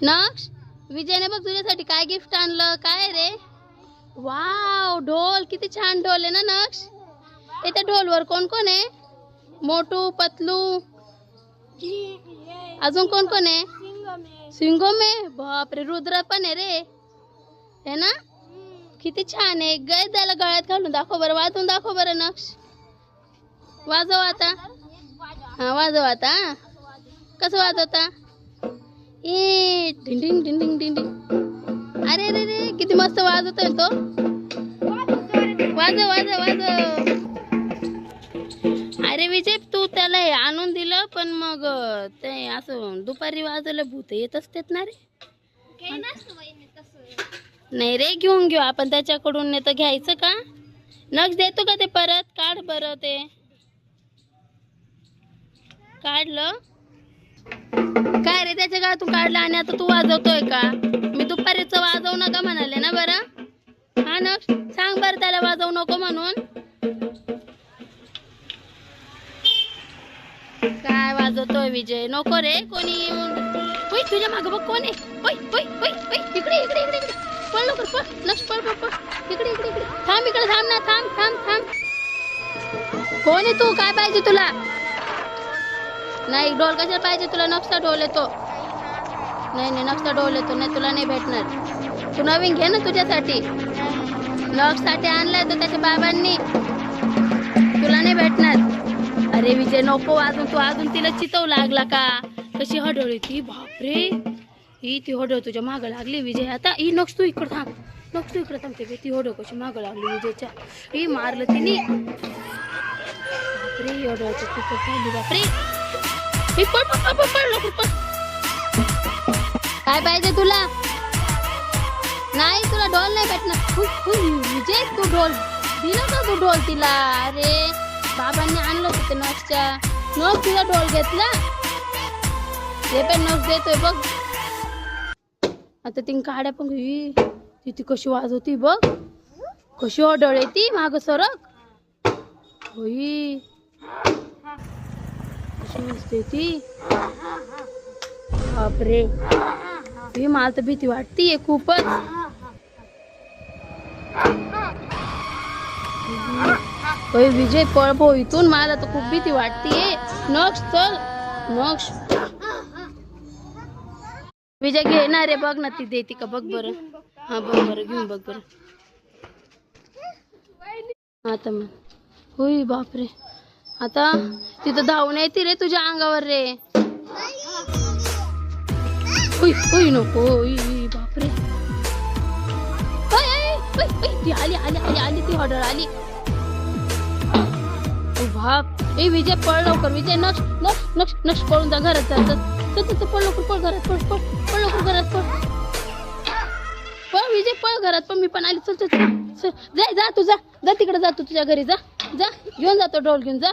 नक्ष विजयने बघ तुझ्यासाठी काय गिफ्ट आणलं. काय रे? वाव, ढोल. किती छान ढोल आहे ना नक्ष. त्या ढोलवर कोण कोण आहे? मोटू, पतलू, अजून कोण कोण आहे? सिंगम आहे. बापरे, रुद्र पण आहे रे, है ना? किती छान आहे. गय त्याला गळ्यात घालून दाखव बरं, वाजवून दाखव बरं नक्ष. वाजव आता. हा वाजव आता. कसं वाजवता? ए ढिंग ढिंग ढिंग ढिंग ढिंग. अरे रे रे, किती मस्त वाजवतोय तो. वाजव वाजव वाजव. अरे विजय, तू त्याला हे आणून दिलं, पण मग ते असं दुपारी वाजवलं भूत येत असतेत ना रे. नाही रे, घेऊन घेऊ आपण त्याच्याकडून. नाही तर घ्यायचं का? नक्ष देतो का ते परत? काढ बरं ते. काढलं काय रे? त्याच्या गावातून काढलं आणि आता तू वाजवतोय का? मी दुपारीच वाजवू नका म्हणाले ना बरं. हा नक्ष, सांग बरं त्याला वाजवू नको म्हणून. काय वाजवतोय विजय? नको रे. कोणी होय तुझ्या मागं बघ, कोण आहे? होय होय होय होय. इकडे इकडे इकडे इकडे. पळ लवकर पळ. नक्ष पळ पळ पळ. इकडे इकडे इकडे. थांब, इकडे थांब ना. थांब थांब थांब. कोण आहे तू? काय पाहिजे तुला? नाही, ढोल कशाला पाहिजे तुला? नक्षचा ढोल येतो. नाही नाही, नक्षचा ढोल येतो. नाही, तुला नाही भेटणार. तू नवीन घे ना तुझ्यासाठी. नक्षसाठी आणलाय तो त्याच्या बाबांनी. तुला नाही भेटणार. अरे विजय, नको अजून. तू अजून तिला चितव लागला का? कशी हडळी ती. बापरे, ही ती हडळ तुझ्या मागं लागली विजय. आता ही नक्ष, तू इकडं थांब. नक्ष तू इकडं थांबते. ती हडळ कशी मागं लागली विजयच्या. ही मारलं तिने. बापरे, हडळचं तिथं खाली. बापरे, हे पळ पळ पळ पळ लवकर पळ. काय पाहिजे तुला? नाही, तुला ढोल नाही भेटणार. विजय, तू ढोल दिला का? तू ढोल तिला? अरे बाबांनी आणलं होतं नक्षच्या. नक्ष तुला ढोल घेतला. ते पण नक्ष देतोय बघ. आता ती काड्या पण ती कशी वाजवती बघ. कशी ओढळ ती माग सरक. होई, कशी वाजते ती. बापरे, ही मला तर भीती वाटतीये खूपच. होय विजय, पळ भो इथून. मला तर खूप भीती वाटतीये. नक्ष चल. नक्ष विजय घेणार आहे बघ ना. ती देते का बघ बरं. हा बघ बरं, घेऊन बघ बरं. आता मग होय. बापरे, आता तिथं धावून येते रे तुझ्या अंगावर रे. होय होय, नको. बापरे, ती आली आली आली आली. ती हडळ आली. बाप. ए विजय, पळ लवकर. विजय, नक्ष नक्ष नक्ष नक्ष पळून जा. घरात जा. पळ लवकर, पळ घरात. पळ पळ पळ लवकर घरात. पळ पळ विजय, पळ घरात. पण मी पण आली. चल चल चल. जा जा, तू जा. जा तिकडे जा. तू तुझ्या घरी जा. जा, घेऊन जातो ढोल घेऊन जा.